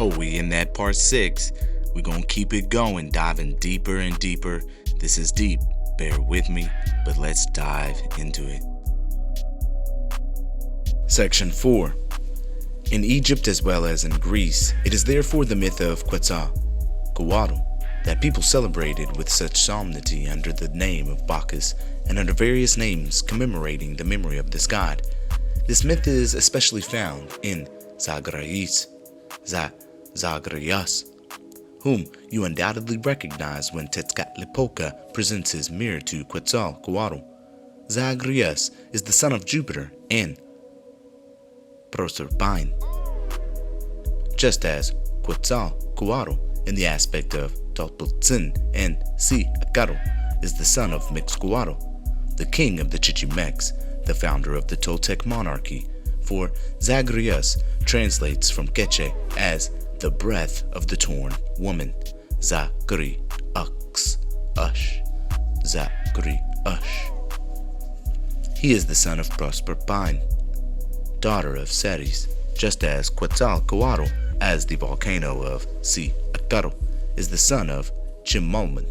We in that part 6. We're gonna keep it going, diving deeper and deeper. This is deep, bear with me, but let's dive into it. Section 4. In Egypt as well as in Greece, it is therefore the myth of Quetzalcoatl that people celebrated with such solemnity under the name of Bacchus and under various names commemorating the memory of this god. This myth is especially found in Zagreus, whom you undoubtedly recognize when Tezcatlipoca presents his mirror to Quetzalcoatl. Zagreus is the son of Jupiter and Proserpine, just as Quetzalcoatl in the aspect of Tlatoani and Tlatoani is the son of Mixcoatl, the king of the Chichimecs, the founder of the Toltec monarchy, for Zagreus translates from Quechua as the breath of the torn woman, Zagreus. He is the son of Proserpine, daughter of Ceres, just as Quetzalcoatl, as the volcano of Tlatoani, is the son of Chimolman,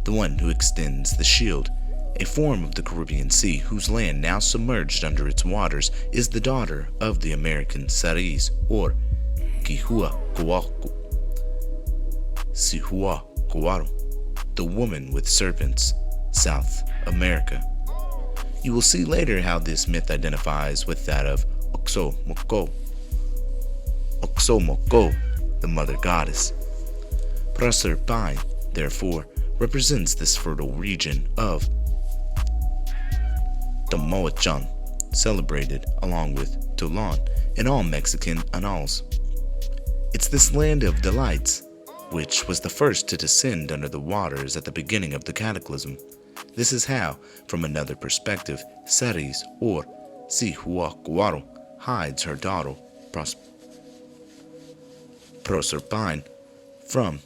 the one who extends the shield, a form of the Caribbean Sea whose land now submerged under its waters is the daughter of the American Ceres or Quihuacoatl, the woman with serpents, South America. You will see later how this myth identifies with that of Oxomoco, the mother goddess. Proserpine, therefore, represents this fertile region of Tomoachan, celebrated along with Toulon in all Mexican annals. It's this land of delights, which was the first to descend under the waters at the beginning of the cataclysm. This is how, from another perspective, Ceres or Quihuacoatl hides her daughter Proserpine from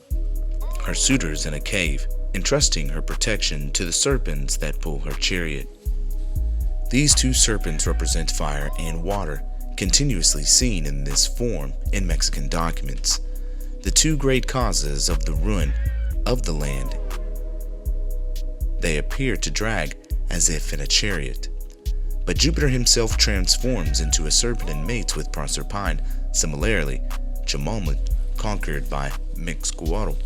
her suitors in a cave, entrusting her protection to the serpents that pull her chariot. These two serpents represent fire and water, continuously seen in this form in Mexican documents, the two great causes of the ruin of the land. They appear to drag as if in a chariot. But Jupiter himself transforms into a serpent and mates with Proserpine. Similarly, Chimolman, conquered by Mixcoatl,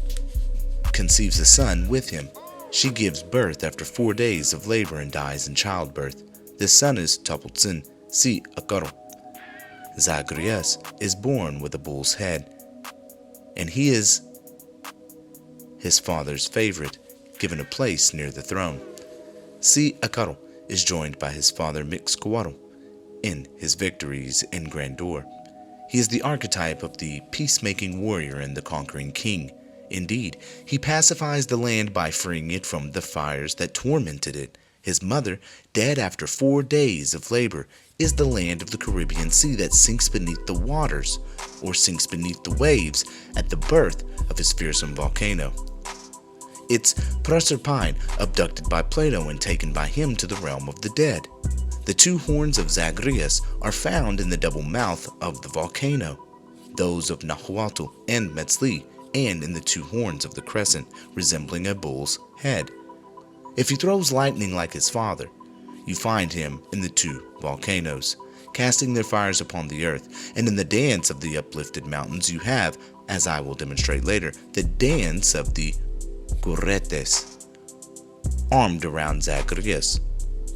conceives a son with him. She gives birth after 4 days of labor and dies in childbirth. This son is Tlatoani. Zagreus is born with a bull's head, and he is his father's favorite, given a place near the throne. Tlatoani is joined by his father Mixcoatl in his victories and grandeur. He is the archetype of the peacemaking warrior and the conquering king. Indeed, he pacifies the land by freeing it from the fires that tormented it. His mother, dead after 4 days of labor, is the land of the Caribbean Sea that sinks beneath the waters, or sinks beneath the waves at the birth of his fearsome volcano. It's Proserpine, abducted by Plato and taken by him to the realm of the dead. The two horns of Zagreus are found in the double mouth of the volcano, those of Nahuatl and Metzli, and in the two horns of the crescent, resembling a bull's head. If he throws lightning like his father, you find him in the two volcanoes, casting their fires upon the earth, and in the dance of the uplifted mountains you have, as I will demonstrate later, the dance of the Corretes, armed around Zagreus.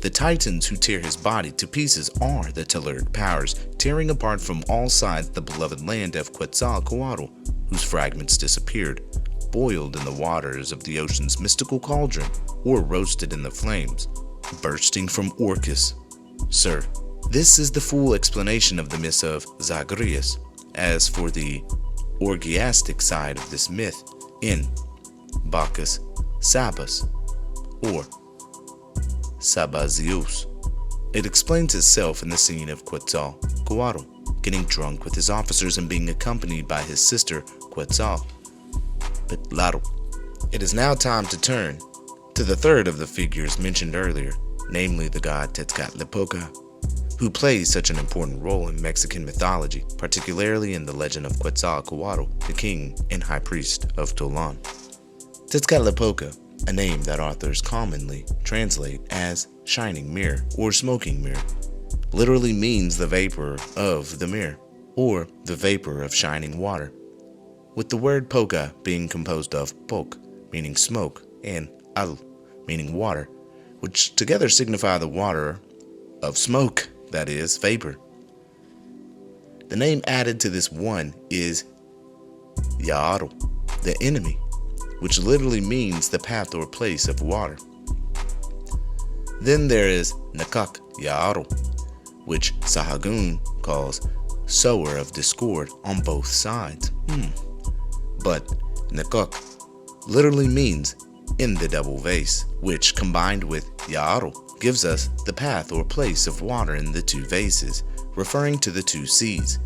The titans who tear his body to pieces are the telluric powers, tearing apart from all sides the beloved land of Quetzalcoatl, whose fragments disappeared, boiled in the waters of the ocean's mystical cauldron, or roasted in the flames, bursting from Orcus. Sir, this is the full explanation of the myth of Zagreus. As for the orgiastic side of this myth, in Bacchus Sabas, or Sabazius, it explains itself in the scene of Quetzalcoatl getting drunk with his officers and being accompanied by his sister Quetzalcoatl. It is now time to turn to the third of the figures mentioned earlier, namely the god Tezcatlipoca, who plays such an important role in Mexican mythology, particularly in the legend of Quetzalcoatl, the king and high priest of Tlatoani. Tezcatlipoca, a name that authors commonly translate as shining mirror or smoking mirror, literally means the vapor of the mirror, or the vapor of shining water, with the word poca being composed of poc, meaning smoke, and al, meaning water, which together signify the water of smoke, that is, vapor. The name added to this one is Yaaro, the enemy, which literally means the path or place of water. Then there is Nakak Yaaro, which Sahagun calls sower of discord on both sides. But Nakak literally means in the double vase, which combined with Yaaro gives us the path or place of water in the two vases, referring to the two seas.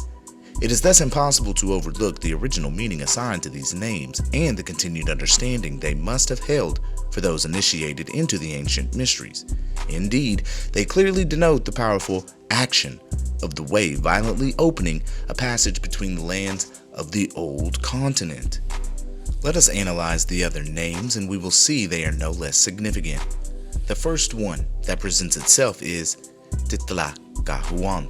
It is thus impossible to overlook the original meaning assigned to these names and the continued understanding they must have held for those initiated into the ancient mysteries. Indeed, they clearly denote the powerful action of the wave violently opening a passage between the lands of the old continent. Let us analyze the other names and we will see they are no less significant. The first one that presents itself is Tlatoani,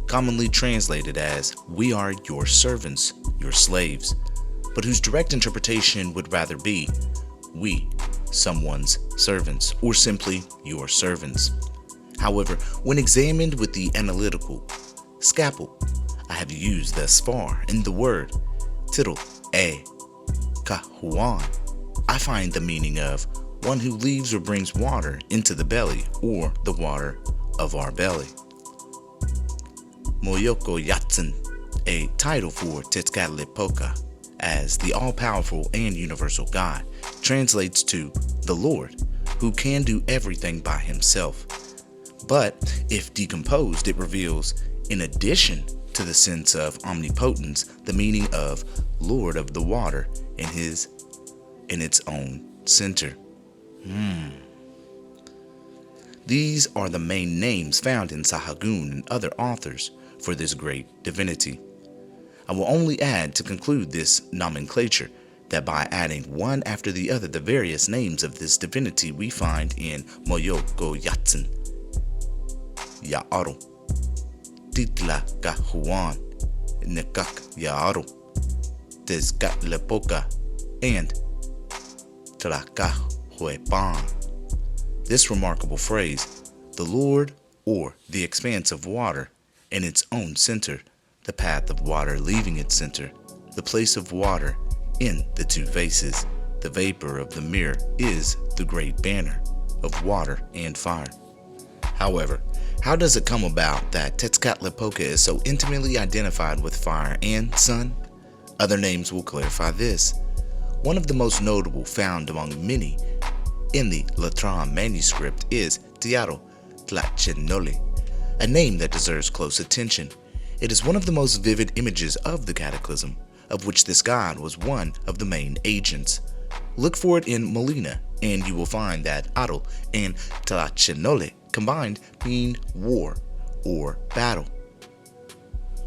commonly translated as "we are your servants, your slaves," but whose direct interpretation would rather be "we, someone's servants," or simply "your servants." However, when examined with the analytical scalpel I have used thus far in the word Tlatoani, I find the meaning of one who leaves or brings water into the belly, or the water of our belly. Moyoko Yatsen, a title for Tezcatlipoca as the all-powerful and universal God, translates to the Lord, who can do everything by himself. But if decomposed, it reveals, in addition to the sense of omnipotence, the meaning of Lord of the water in its own center. These are the main names found in Sahagun and other authors for this great divinity. I will only add to conclude this nomenclature that by adding one after the other the various names of this divinity we find in Moyoko Yatsen, Yaaro, Tlatoani, Nakak Yaaro, Tezcatlipoca, and Tlacahuepan. This remarkable phrase, the Lord or the expanse of water in its own center, the path of water leaving its center, the place of water in the two vases, the vapor of the mirror is the great banner of water and fire. However, how does it come about that Tezcatlipoca is so intimately identified with fire and sun? Other names will clarify this. One of the most notable found among many in the Tlatoani manuscript is Tiaro Tlachenole, a name that deserves close attention. It is one of the most vivid images of the cataclysm, of which this god was one of the main agents. Look for it in Molina, and you will find that Aro and Tlachenole combined mean war or battle.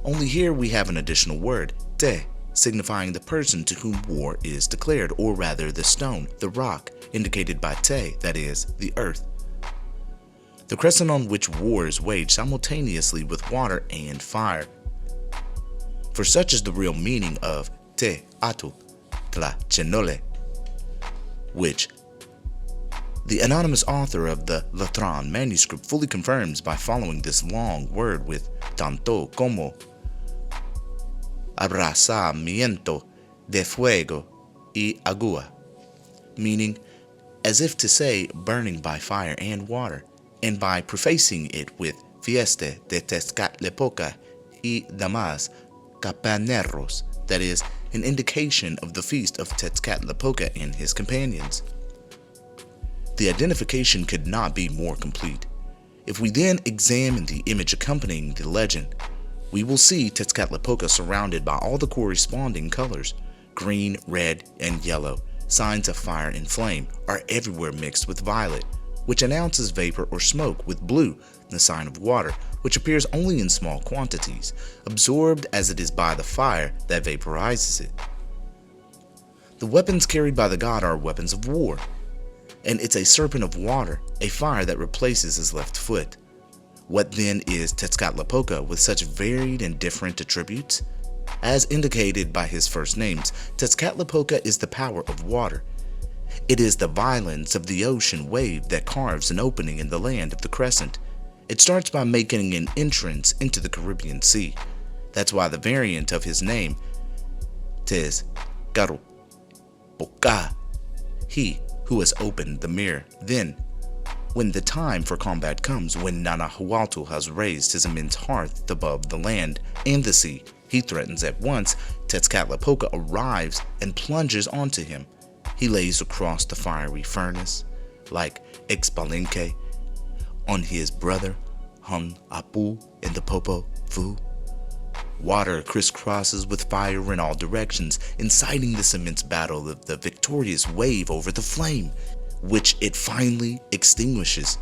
Only here we have an additional word, te, signifying the person to whom war is declared, or rather the stone, the rock, indicated by te, that is, the earth. The crescent on which war is waged simultaneously with water and fire. For such is the real meaning of te atu tlachenole, which the anonymous author of the Tlatoani manuscript fully confirms by following this long word with tanto como abrasamiento de fuego y agua, meaning as if to say burning by fire and water, and by prefacing it with fiesta de Tezcatlipoca y demás campaneros, that is, an indication of the feast of Tezcatlipoca and his companions. The identification could not be more complete. If we then examine the image accompanying the legend, we will see Tezcatlipoca surrounded by all the corresponding colors. Green, red, and yellow, signs of fire and flame, are everywhere mixed with violet, which announces vapor or smoke, with blue, the sign of water, which appears only in small quantities, absorbed as it is by the fire that vaporizes it. The weapons carried by the god are weapons of war, and it's a serpent of water, a fire that replaces his left foot. What then is Tezcatlipoca with such varied and different attributes? As indicated by his first names, Tezcatlipoca is the power of water. It is the violence of the ocean wave that carves an opening in the land of the crescent. It starts by making an entrance into the Caribbean Sea. That's why the variant of his name, Tezcatlipoca, he who has opened the mirror. Then, when the time for combat comes, when Nanahualto has raised his immense hearth above the land and the sea, he threatens at once. Tezcatlipoca arrives and plunges onto him. He lays across the fiery furnace, like Expalinque, on his brother Hung Apu in the Popo Fu. Water crisscrosses with fire in all directions, inciting this immense battle of the victorious wave over the flame, which it finally extinguishes.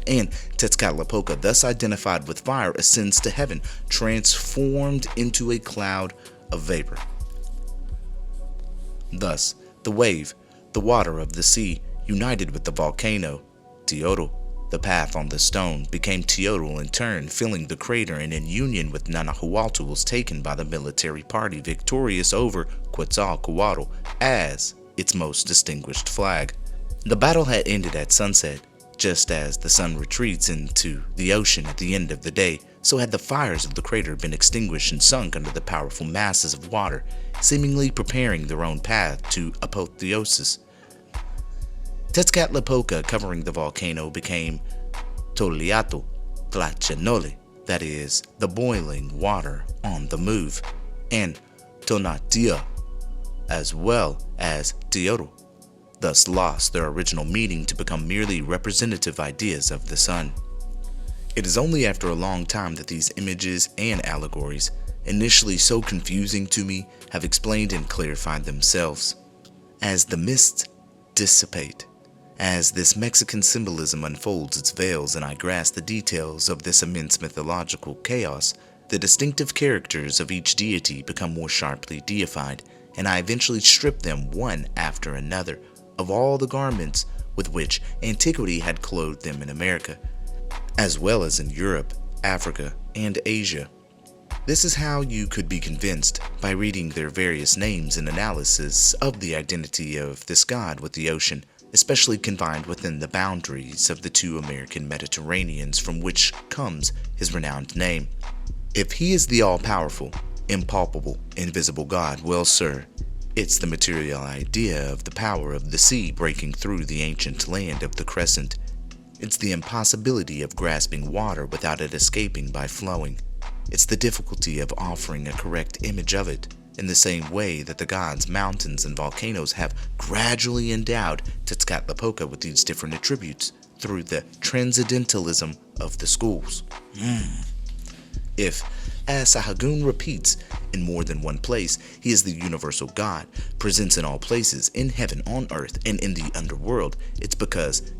And Tezcatlipoca, thus identified with fire, ascends to heaven, transformed into a cloud of vapor. Thus, the wave, the water of the sea, united with the volcano, Teotl, the path on the stone, became Teotl in turn, filling the crater, and in union with Nanahualto was taken by the military party victorious over Quetzalcoatl as its most distinguished flag. The battle had ended at sunset. Just as the sun retreats into the ocean at the end of the day, so had the fires of the crater been extinguished and sunk under the powerful masses of water, seemingly preparing their own path to apotheosis. Tezcatlipoca, covering the volcano, became Toliato Tlachanole, that is, the boiling water on the move, and Tonatia, as well as Teotl, thus lost their original meaning to become merely representative ideas of the sun. It is only after a long time that these images and allegories, initially so confusing to me, have explained and clarified themselves. As the mists dissipate, as this Mexican symbolism unfolds its veils and I grasp the details of this immense mythological chaos, the distinctive characters of each deity become more sharply deified, and I eventually strip them one after another of all the garments with which antiquity had clothed them in America, as well as in Europe, Africa, and Asia. This is how you could be convinced by reading their various names and analysis of the identity of this god with the ocean, especially confined within the boundaries of the two American Mediterraneans from which comes his renowned name. If he is the all-powerful, impalpable, invisible god, well, sir, it's the material idea of the power of the sea breaking through the ancient land of the crescent. It's the impossibility of grasping water without it escaping by flowing. It's the difficulty of offering a correct image of it, in the same way that the gods, mountains, and volcanoes have gradually endowed Tezcatlipoca with these different attributes through the transcendentalism of the schools. If, as Sahagún repeats in more than one place, he is the universal God, present in all places, in heaven, on earth, and in the underworld, it's because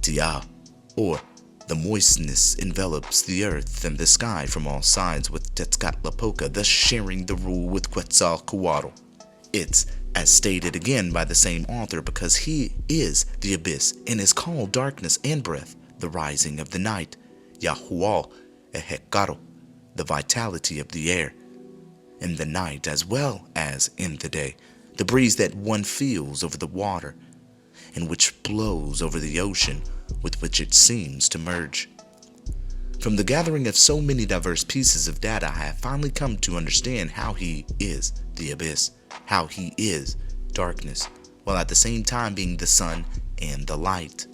Tia, or the moistness, envelops the earth and the sky from all sides, with Tezcatlipoca thus sharing the rule with Quetzalcoatl. It's, as stated again by the same author, because he is the abyss and is called darkness and breath, the rising of the night, Yahual Ehekaro, the vitality of the air, in the night as well as in the day, the breeze that one feels over the water, and which blows over the ocean with which it seems to merge. From the gathering of so many diverse pieces of data, I have finally come to understand how he is the abyss, how he is darkness, while at the same time being the sun and the light.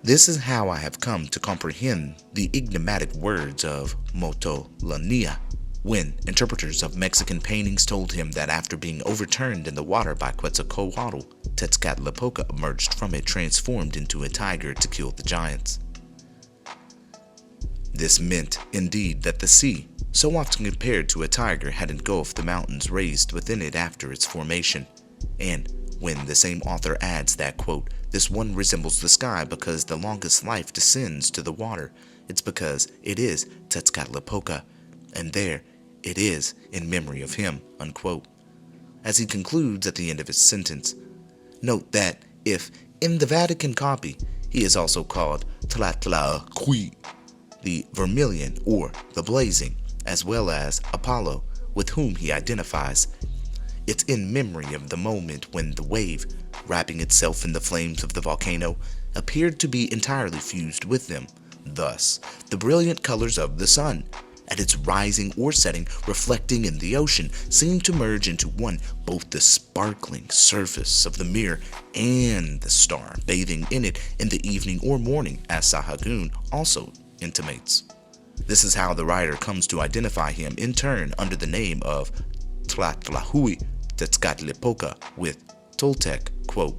This is how I have come to comprehend the enigmatic words of Motolania, when interpreters of Mexican paintings told him that after being overturned in the water by Quetzalcoatl, Tezcatlipoca emerged from it transformed into a tiger to kill the giants. This meant, indeed, that the sea, so often compared to a tiger, had engulfed the mountains raised within it after its formation, and when the same author adds that, quote, "This one resembles the sky because the longest life descends to the water. It's because it is Tezcatlipoca, and there it is in memory of him," unquote. As he concludes at the end of his sentence, note that if in the Vatican copy he is also called Tlatoani, the vermilion or the blazing, as well as Apollo, with whom he identifies, it's in memory of the moment when the wave, wrapping itself in the flames of the volcano, appeared to be entirely fused with them. Thus, the brilliant colors of the sun, at its rising or setting, reflecting in the ocean, seemed to merge into one, both the sparkling surface of the mirror and the star bathing in it in the evening or morning, as Sahagún also intimates. This is how the writer comes to identify him in turn under the name of Tlatoani Tezcatlipoca with Toltec, quote,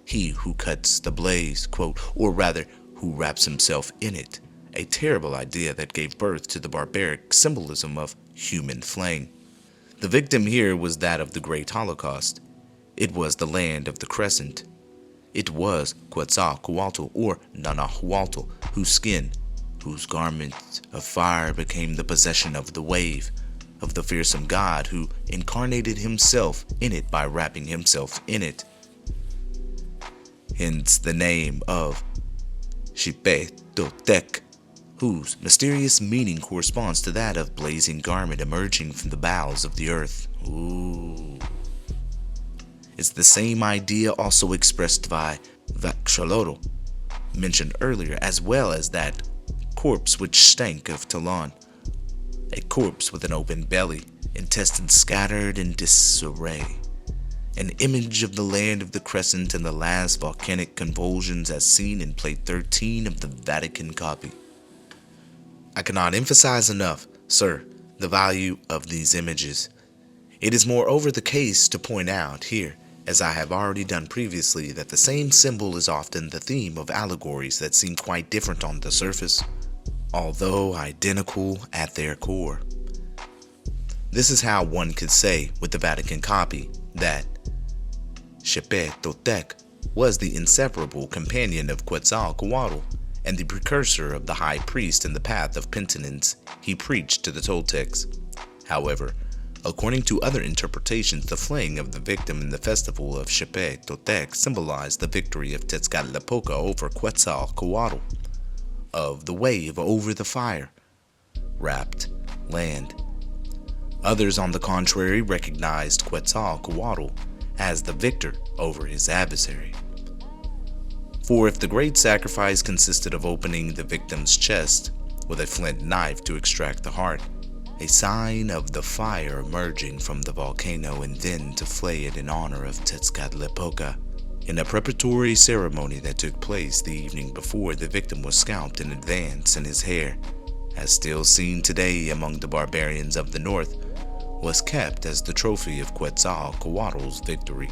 "He who cuts the blaze," quote, or rather, who wraps himself in it, a terrible idea that gave birth to the barbaric symbolism of human flaying. The victim here was that of the Great Holocaust. It was the land of the crescent. It was Quetzalcoatl or Nanahuatl, whose skin, whose garment of fire became the possession of the wave, of the fearsome god who incarnated himself in it by wrapping himself in it. Hence the name of Xipetotec, whose mysterious meaning corresponds to that of blazing garment emerging from the bowels of the earth. Ooh. It's the same idea also expressed by Vachalotl, mentioned earlier, as well as that corpse which stank of Talon, a corpse with an open belly, intestines scattered in disarray, an image of the land of the crescent and the last volcanic convulsions as seen in plate 13 of the Vatican copy. I cannot emphasize enough, sir, the value of these images. It is moreover the case to point out here, as I have already done previously, that the same symbol is often the theme of allegories that seem quite different on the surface, although identical at their core. This is how one could say with the Vatican copy that Xipetotec was the inseparable companion of Quetzalcoatl and the precursor of the high priest in the path of penitence he preached to the Toltecs. However, according to other interpretations, the flaying of the victim in the festival of Xipetotec symbolized the victory of Tezcatlipoca over Quetzalcoatl, of the wave over the fire wrapped land. Others, on the contrary, recognized Quetzalcoatl as the victor over his adversary. For if the great sacrifice consisted of opening the victim's chest with a flint knife to extract the heart, a sign of the fire emerging from the volcano, and then to flay it in honor of Tezcatlipoca, in a preparatory ceremony that took place the evening before the victim was scalped in advance, and his hair, as still seen today among the barbarians of the north, was kept as the trophy of Quetzalcoatl's victory.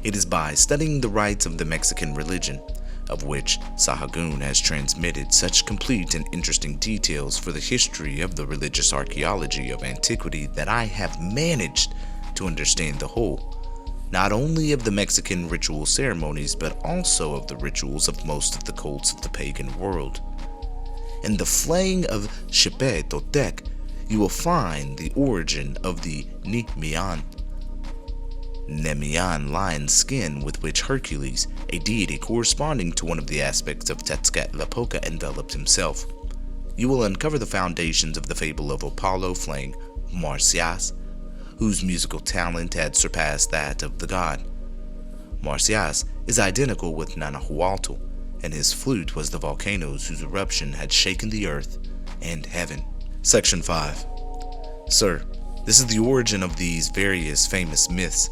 It is by studying the rites of the Mexican religion, of which Sahagún has transmitted such complete and interesting details for the history of the religious archaeology of antiquity, that I have managed to understand the whole, not only of the Mexican ritual ceremonies, but also of the rituals of most of the cults of the pagan world. In the flaying of Xipetotec, you will find the origin of the Nemian lion skin with which Hercules, a deity corresponding to one of the aspects of Tezcatlipoca, enveloped himself. You will uncover the foundations of the fable of Apollo flaying Marsyas, whose musical talent had surpassed that of the god. Marsyas is identical with Nanahuatl, and his flute was the volcanoes whose eruption had shaken the earth and heaven. Section 5. Sir, this is the origin of these various famous myths,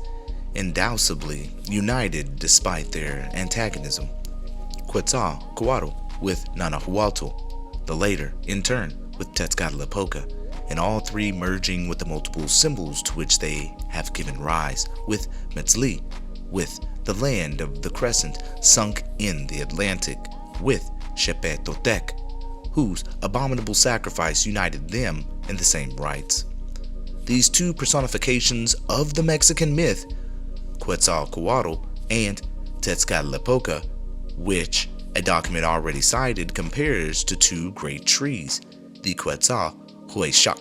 indoubtably united despite their antagonism. Quetzalcoatl with Nanahuatl, the later, in turn, with Tezcatlipoca, and all three merging with the multiple symbols to which they have given rise, with Metzli, with the land of the crescent sunk in the Atlantic, with Xipetotec, whose abominable sacrifice united them in the same rites. These two personifications of the Mexican myth Quetzalcoatl and Tezcatlipoca, which a document already cited compares to two great trees, the Quetzalhuachac,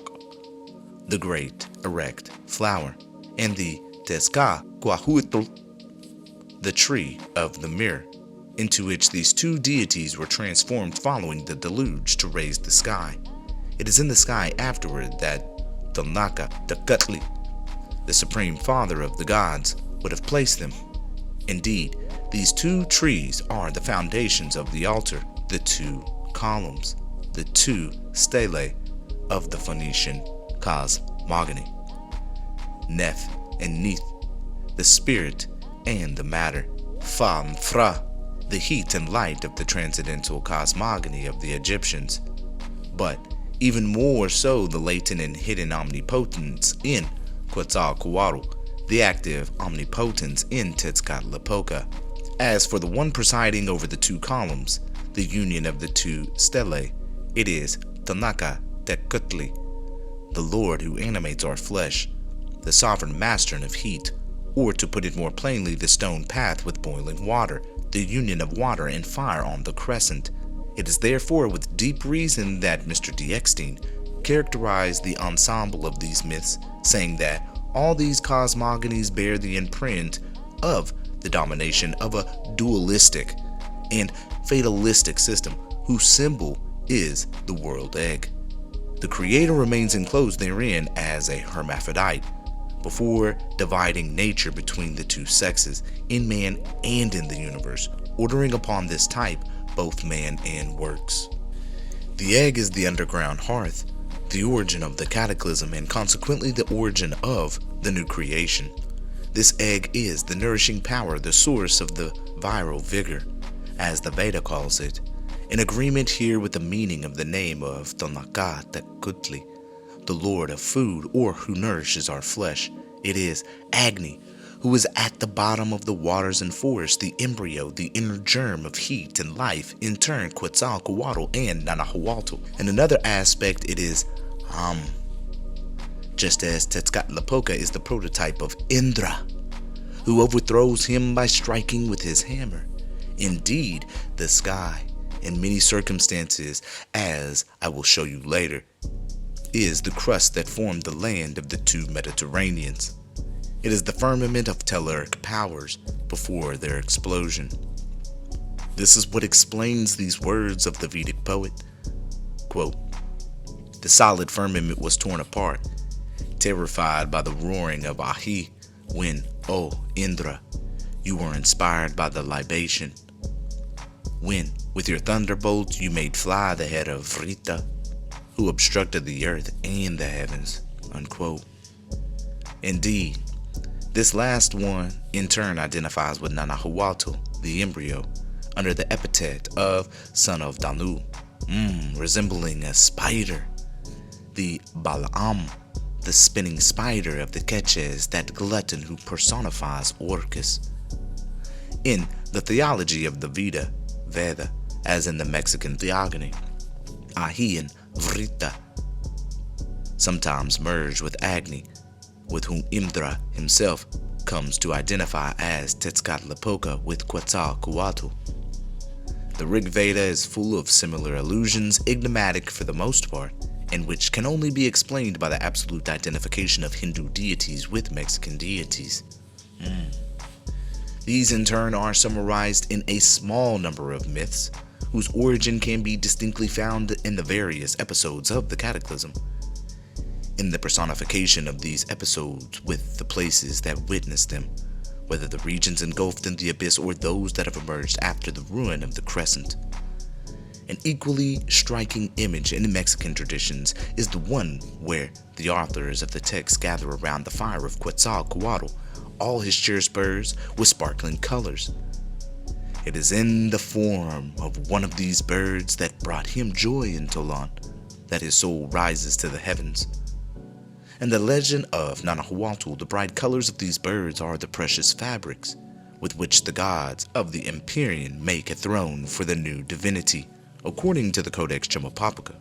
the great erect flower, and the Tezcaquahuitl, the tree of the mirror, into which these two deities were transformed following the deluge to raise the sky. It is in the sky afterward that Tlatoani, the supreme father of the gods, would have placed them. Indeed, these two trees are the foundations of the altar, the two columns, the two stelae of the Phoenician cosmogony. Neth and Neith, the spirit and the matter. Fa and Fra, the heat and light of the transcendental cosmogony of the Egyptians. But even more so the latent and hidden omnipotence in Quetzalcoatl, the active omnipotence in Tezcatlipoca. As for the one presiding over the two columns, the union of the two stelae, it is Tanaka Tecutli, the Lord who animates our flesh, the sovereign master of heat, or to put it more plainly, the stone path with boiling water, the union of water and fire on the crescent. It is therefore with deep reason that Mr. D. Eckstein characterized the ensemble of these myths, saying that all these cosmogonies bear the imprint of the domination of a dualistic and fatalistic system whose symbol is the world egg. The creator remains enclosed therein as a hermaphrodite, before dividing nature between the two sexes, in man and in the universe, ordering upon this type both man and works. The egg is the underground hearth, the origin of the cataclysm, and consequently the origin of the new creation. This egg is the nourishing power, the source of the viral vigor, as the Veda calls it, in agreement here with the meaning of the name of Tanaka Tecutli, the Lord of food, or who nourishes our flesh. It is Agni, who is at the bottom of the waters and forests, the embryo, the inner germ of heat and life, in turn Quetzalcoatl and Nanahuatl. In another aspect, it is just as Tezcatlipoca is the prototype of Indra, who overthrows him by striking with his hammer. Indeed, the sky, in many circumstances, as I will show you later, is the crust that formed the land of the two Mediterraneans. It is the firmament of telluric powers before their explosion. This is what explains these words of the Vedic poet. Quote, "The solid firmament was torn apart, terrified by the roaring of Ahi, when, O Indra, you were inspired by the libation. When, with your thunderbolts, you made fly the head of Vrita, who obstructed the earth and the heavens." Unquote. Indeed, this last one in turn identifies with Nanahuatl, the embryo, under the epithet of son of Danu, resembling a spider. The Balaam, the spinning spider of the Queches, that glutton who personifies Orcus. In the theology of the Veda, as in the Mexican theogony, Ahi and Vrita sometimes merge with Agni, with whom Indra himself comes to identify as Tezcatlipoca with Quetzalcoatl. The Rig Veda is full of similar allusions, enigmatic for the most part, and which can only be explained by the absolute identification of Hindu deities with Mexican deities. These in turn are summarized in a small number of myths, whose origin can be distinctly found in the various episodes of the Cataclysm. In the personification of these episodes with the places that witnessed them, whether the regions engulfed in the abyss or those that have emerged after the ruin of the crescent. An equally striking image in the Mexican traditions is the one where the authors of the text gather around the fire of Quetzalcoatl, all his cheer spurs with sparkling colors. It is in the form of one of these birds that brought him joy in Tolan that his soul rises to the heavens. In the legend of Nanahuatl, the bright colors of these birds are the precious fabrics with which the gods of the Empyrean make a throne for the new divinity, according to the Codex Chimalpopoca.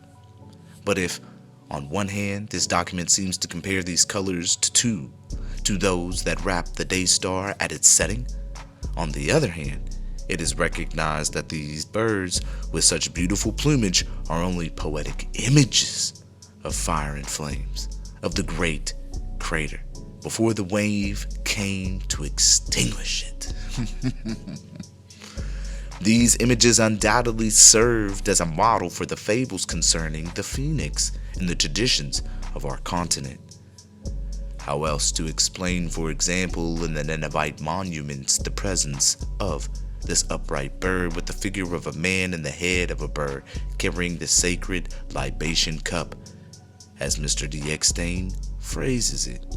But if, on one hand, this document seems to compare these colors to two to those that wrap the day star at its setting. On the other hand, it is recognized that these birds with such beautiful plumage are only poetic images of fire and flames, of the great crater, before the wave came to extinguish it. These images undoubtedly served as a model for the fables concerning the phoenix in the traditions of our continent. How else to explain, for example, in the Ninevite monuments, the presence of this upright bird with the figure of a man and the head of a bird carrying the sacred libation cup, as Mr. D. Eckstein phrases it?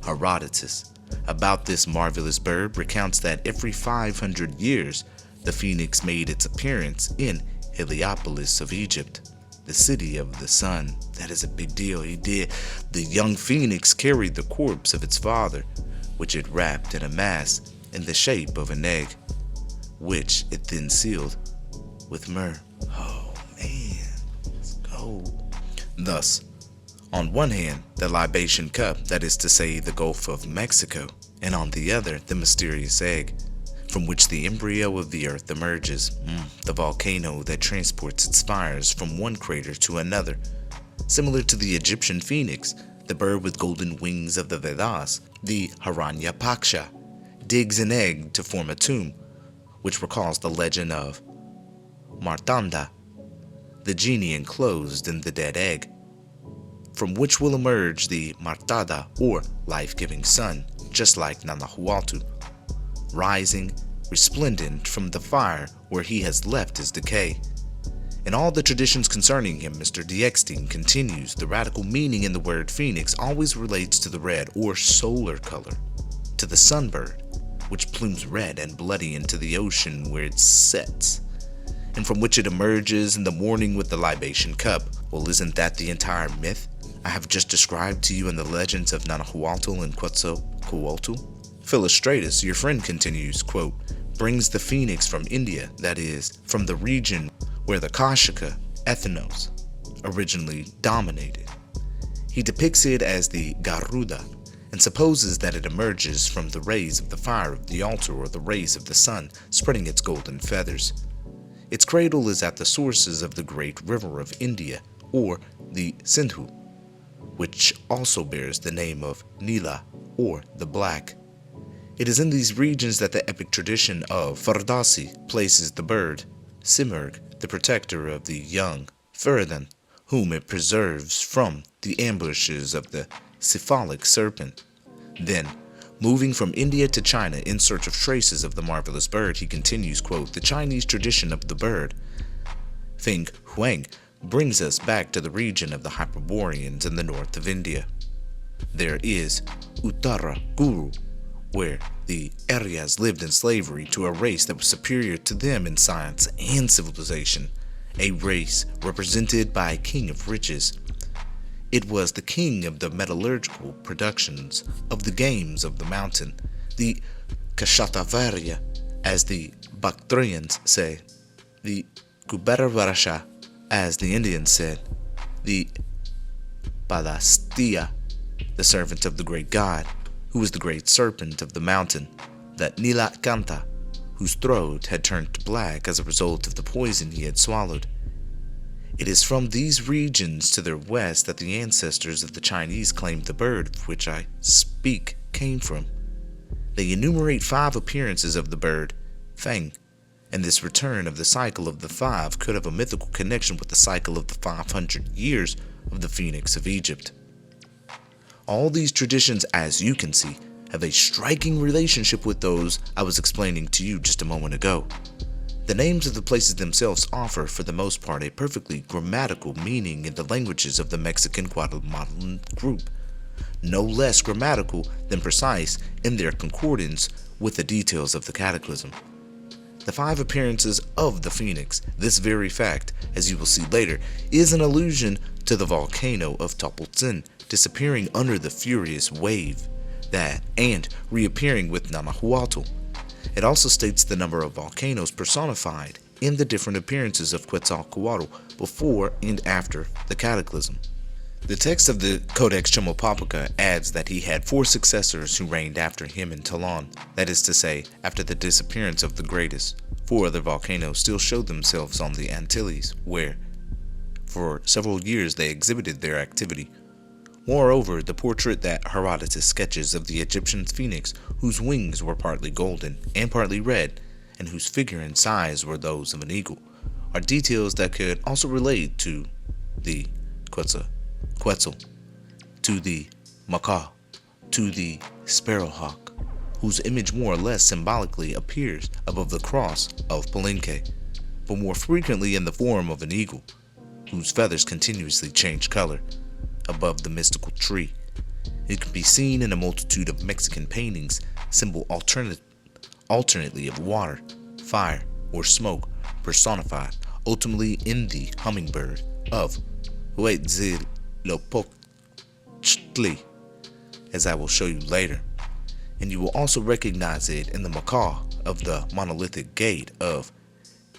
Herodotus, about this marvelous bird, recounts that every 500 years the phoenix made its appearance in Heliopolis of Egypt, the city of the sun. That is a big deal. He did. The young phoenix carried the corpse of its father, which it wrapped in a mass in the shape of an egg, which it then sealed with myrrh. Oh man, let's go. Thus, on one hand, the libation cup, that is to say, the Gulf of Mexico, and on the other, the mysterious egg, from which the embryo of the earth emerges, the volcano that transports its fires from one crater to another. Similar to the Egyptian phoenix, the bird with golden wings of the Vedas, the Hiranyapaksha, digs an egg to form a tomb, which recalls the legend of Martanda, the genie enclosed in the dead egg, from which will emerge the Martada, or life-giving sun, just like Nanahualtu, rising resplendent from the fire where he has left his decay. In all the traditions concerning him, Mr. D. Eckstein continues, the radical meaning in the word phoenix always relates to the red or solar color, to the sunbird, which plumes red and bloody into the ocean where it sets, and from which it emerges in the morning with the libation cup. Well, isn't that the entire myth I have just described to you in the legends of Nanahualtu and Quetzalcoatl? Philostratus, your friend, continues, quote, brings the phoenix from India, that is, from the region where the Kashaka ethnos originally dominated. He depicts it as the Garuda and supposes that it emerges from the rays of the fire of the altar or the rays of the sun spreading its golden feathers. Its cradle is at the sources of the great river of India, or the Sindhu, which also bears the name of Nila, or the Black. It is in these regions that the epic tradition of Fardasi places the bird, Simurgh, the protector of the young, Ferdinand, whom it preserves from the ambushes of the cephalic serpent. Then, moving from India to China in search of traces of the marvelous bird, he continues, quote, the Chinese tradition of the bird, Feng Huang, brings us back to the region of the Hyperboreans in the north of India. There is Uttara Guru, where the Aryas lived in slavery to a race that was superior to them in science and civilization, a race represented by a king of riches. It was the king of the metallurgical productions of the games of the mountain, the Kashatavarya, as the Bactrians say, the Kubervarasha, as the Indians said, the Padastia, the servant of the great god, who was the great serpent of the mountain, that Nilakanta, whose throat had turned black as a result of the poison he had swallowed. It is from these regions to their west that the ancestors of the Chinese claimed the bird of which I speak came from. They enumerate 5 appearances of the bird, Feng, and this return of the cycle of the 5 could have a mythical connection with the cycle of the 500 years of the Phoenix of Egypt. All these traditions, as you can see, have a striking relationship with those I was explaining to you just a moment ago. The names of the places themselves offer, for the most part, a perfectly grammatical meaning in the languages of the Mexican Guatemalan group, no less grammatical than precise in their concordance with the details of the cataclysm. The 5 appearances of the phoenix, this very fact, as you will see later, is an allusion to the volcano of Topoltzin, disappearing under the furious wave, that, and reappearing with Nanahualtu. It also states the number of volcanoes personified in the different appearances of Quetzalcoatl before and after the cataclysm. The text of the Codex Chimopapaca adds that he had 4 successors who reigned after him in Talon, that is to say, after the disappearance of the greatest. 4 other volcanoes still showed themselves on the Antilles, where, for several years, they exhibited their activity. Moreover, the portrait that Herodotus sketches of the Egyptian phoenix, whose wings were partly golden and partly red, and whose figure and size were those of an eagle, are details that could also relate to the Quetzal, to the macaw, to the sparrowhawk, whose image more or less symbolically appears above the cross of Palenque, but more frequently in the form of an eagle, whose feathers continuously change color above the mystical tree. It can be seen in a multitude of Mexican paintings, symbol alternately of water, fire, or smoke, personified ultimately in the hummingbird of Huitzilopochtli, as I will show you later. And you will also recognize it in the macaw of the monolithic gate of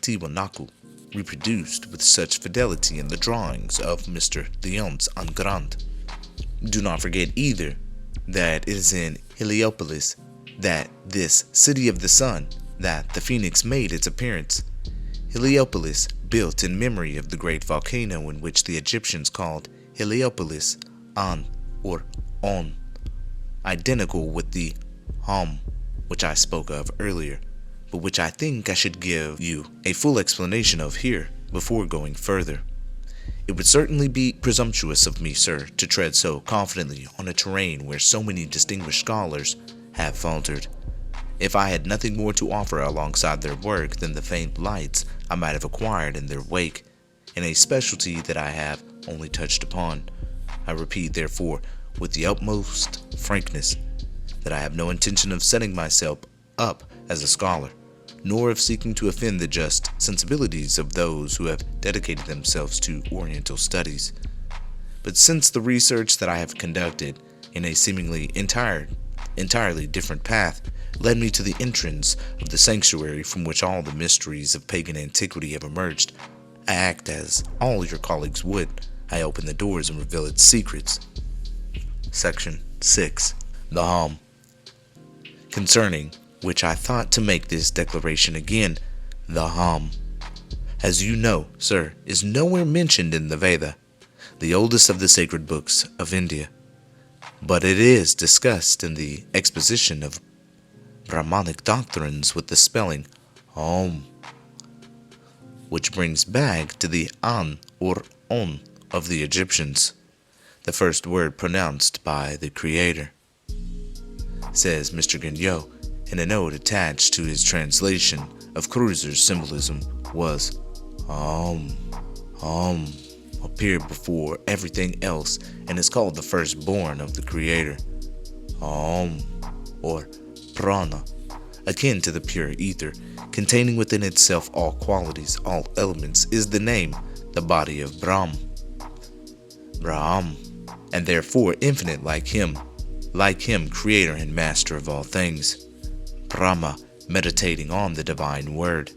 Tiwanaku, reproduced with such fidelity in the drawings of Mr. Lyons en Grand. Do not forget either that it is in Heliopolis, that this city of the sun, that the phoenix made its appearance. Heliopolis, built in memory of the great volcano in which the Egyptians called Heliopolis An or On, identical with the Ham, which I spoke of earlier, but which I think I should give you a full explanation of here before going further. It would certainly be presumptuous of me, sir, to tread so confidently on a terrain where so many distinguished scholars have faltered. If I had nothing more to offer alongside their work than the faint lights I might have acquired in their wake, in a specialty that I have only touched upon, I repeat, therefore, with the utmost frankness, that I have no intention of setting myself up as a scholar, nor of seeking to offend the just sensibilities of those who have dedicated themselves to Oriental studies. But since the research that I have conducted in a seemingly entirely different path led me to the entrance of the sanctuary from which all the mysteries of pagan antiquity have emerged, I act as all your colleagues would. I open the doors and reveal its secrets. Section 6. The Ham, concerning which I thought to make this declaration again. The Ham, as you know, sir, is nowhere mentioned in the Veda, the oldest of the sacred books of India, but it is discussed in the exposition of Brahmanic doctrines with the spelling Om, which brings back to the An or On of the Egyptians, the first word pronounced by the Creator. Says Mr. Guignot in a note attached to his translation of Cruiser's symbolism was Om appeared before everything else and is called the firstborn of the Creator. Om, or prana, akin to the pure ether, containing within itself all qualities, all elements, is the name, the body of Brahm, and therefore infinite like him, creator and master of all things. Brahma, meditating on the divine word,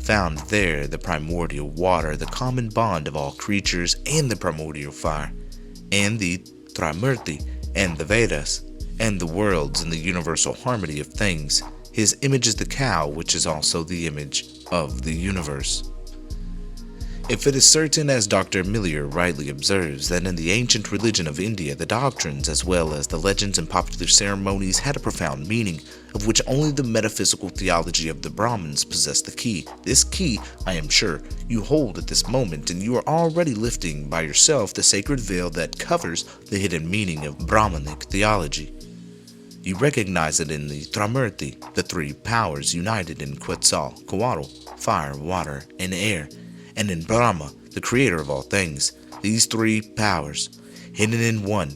found there the primordial water, the common bond of all creatures, and the primordial fire, and the Trimurti, and the Vedas, and the worlds, and the universal harmony of things. His image is the cow, which is also the image of the universe. If it is certain, as Dr. Millier rightly observes, that in the ancient religion of India, the doctrines as well as the legends and popular ceremonies had a profound meaning, of which only the metaphysical theology of the Brahmins possessed the key. This key, I am sure, you hold at this moment, and you are already lifting by yourself the sacred veil that covers the hidden meaning of Brahmanic theology. You recognize it in the Trimurti, the three powers united in Quetzal, fire, water, and air, and in Brahma, the creator of all things. These three powers, hidden in one,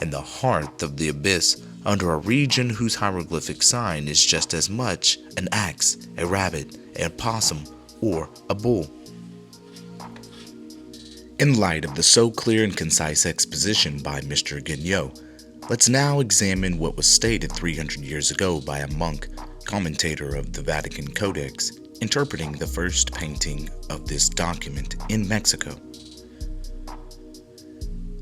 in the heart of the abyss, under a region whose hieroglyphic sign is just as much an axe, a rabbit, a possum, or a bull. In light of the so clear and concise exposition by Mr. Guignot, let's now examine what was stated 300 years ago by a monk, commentator of the Vatican Codex, interpreting the first painting of this document in Mexico.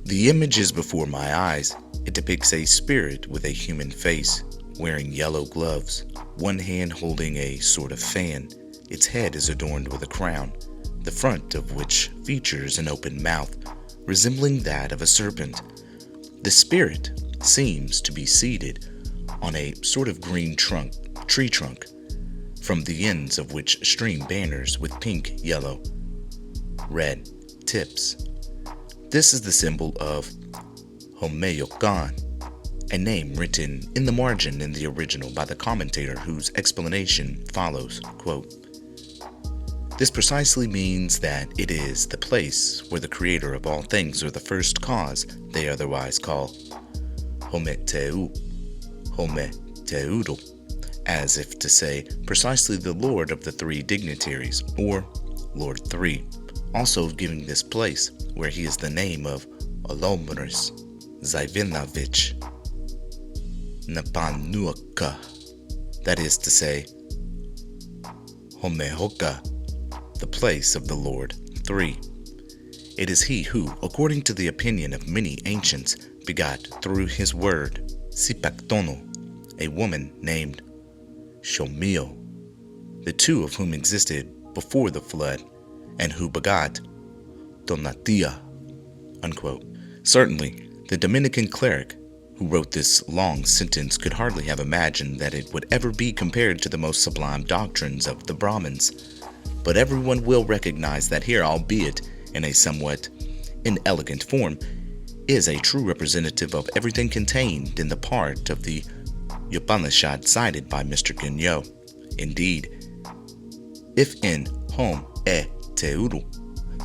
The image is before my eyes. It depicts a spirit with a human face, wearing yellow gloves, one hand holding a sort of fan. Its head is adorned with a crown, the front of which features an open mouth, resembling that of a serpent. The spirit seems to be seated on a sort of green tree trunk, from the ends of which stream banners with pink, yellow, red tips. This is the symbol of Homeyokan, a name written in the margin in the original by the commentator, whose explanation follows, quote, "This precisely means that it is the place where the creator of all things, or the first cause, they otherwise call Hometeu, Hometeudo, as if to say precisely the Lord of the three dignitaries, or Lord Three, also giving this place, where he is the name of Olomris Zaivinovich Napanuaka, that is to say, Homehoka, the place of the Lord Three. It is he who, according to the opinion of many ancients, begot through his word Sipaktono, a woman named Shomio, the two of whom existed before the flood, and who begot Donatia," unquote. Certainly, the Dominican cleric who wrote this long sentence could hardly have imagined that it would ever be compared to the most sublime doctrines of the Brahmins. But everyone will recognize that here, albeit in a somewhat inelegant form, is a true representative of everything contained in the part of the Upanishad cited by Mr. Guignot. Indeed, if in Hom E Teuru,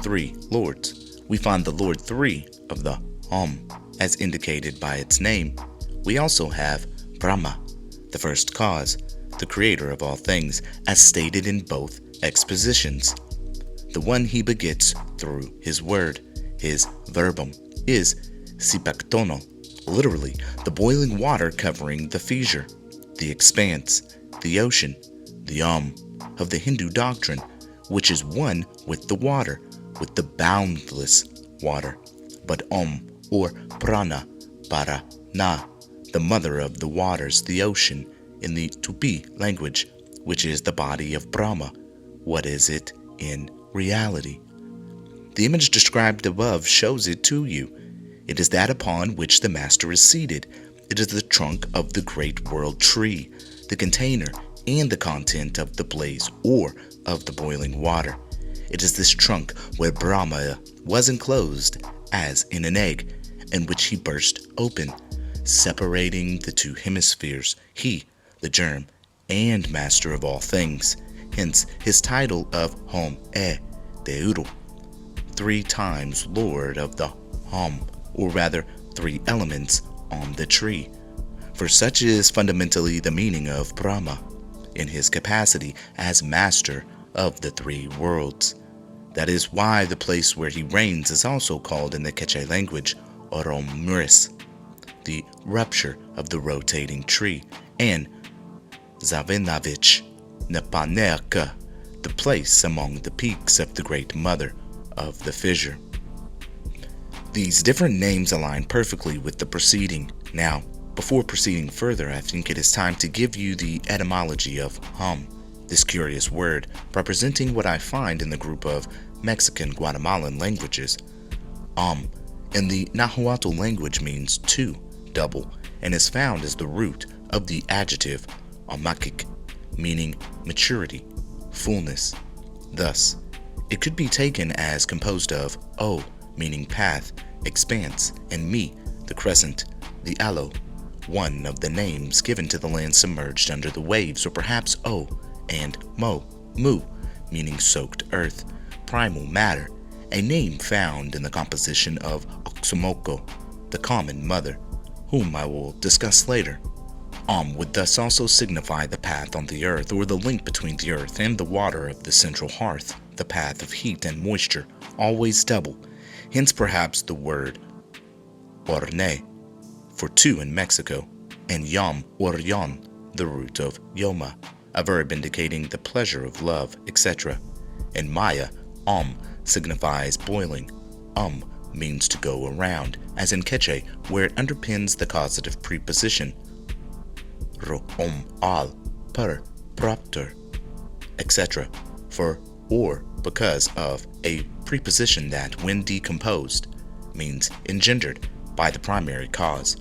three lords, we find the Lord Three of the Hom, as indicated by its name, we also have Brahma, the first cause, the creator of all things, as stated in both expositions. The one he begets through his word, his verbum, is Sipaktono, literally the boiling water covering the fissure, the expanse, the ocean, the of the Hindu doctrine, which is one with the water, with the boundless water. But or Prana, Para, Na, the mother of the waters, the ocean, in the Tupi language, which is the body of Brahma. What is it in reality? The image described above shows it to you. It is that upon which the master is seated. It is the trunk of the great world tree, the container and the content of the blaze or of the boiling water. It is this trunk where Brahma was enclosed as in an egg, in which he burst open, separating the two hemispheres, he, the germ, and master of all things. Hence his title of Hom E Deuru, three times Lord of the Hom, or rather three elements on the tree. For such is fundamentally the meaning of Brahma, in his capacity as master of the three worlds. That is why the place where he reigns is also called in the Quechua language Oromris, the rupture of the rotating tree, and Zavinavich Napaneaka, the place among the peaks of the great mother of the fissure. These different names align perfectly with the preceding. Now, before proceeding further, I think it is time to give you the etymology of Hom, this curious word representing what I find in the group of Mexican Guatemalan languages. In the Nahuatl language means two, double, and is found as the root of the adjective omakik, meaning maturity, fullness. Thus, it could be taken as composed of O, meaning path, expanse, and Mi, the crescent, the aloe, one of the names given to the land submerged under the waves, or perhaps O, and Mo, Mu, meaning soaked earth, primal matter, a name found in the composition of Oxumoko, the common mother, whom I will discuss later. Would thus also signify the path on the earth, or the link between the earth and the water of the central hearth, the path of heat and moisture, always double, hence perhaps the word Orne, for two in Mexico, and Yom or Yon, the root of Yoma, a verb indicating the pleasure of love, etc. In Maya, signifies boiling, means to go around, as in Quechua, where it underpins the causative preposition ro, al, per, propter, etc. for or because of, a preposition that, when decomposed, means engendered by the primary cause.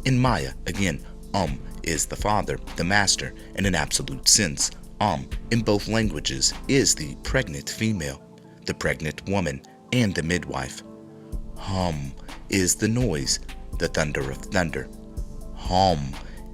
In Maya, again, is the father, the master, in an absolute sense. In both languages is the pregnant female, the pregnant woman, and the midwife. Hum is the noise, the thunder of thunder. Hum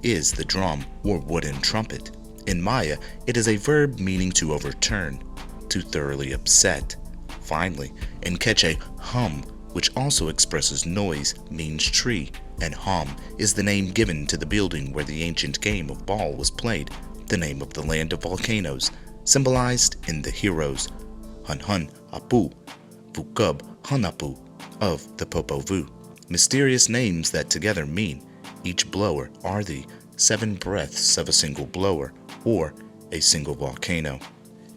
is the drum or wooden trumpet. In Maya, it is a verb meaning to overturn, to thoroughly upset. Finally, in Quechua, hum, which also expresses noise, means tree, and hum is the name given to the building where the ancient game of ball was played, the name of the land of volcanoes, symbolized in the heroes Hun Hun Apu, Vukub Hunapu of the Popol Vuh, mysterious names that together mean each blower are the 7 breaths of a single blower, or a single volcano.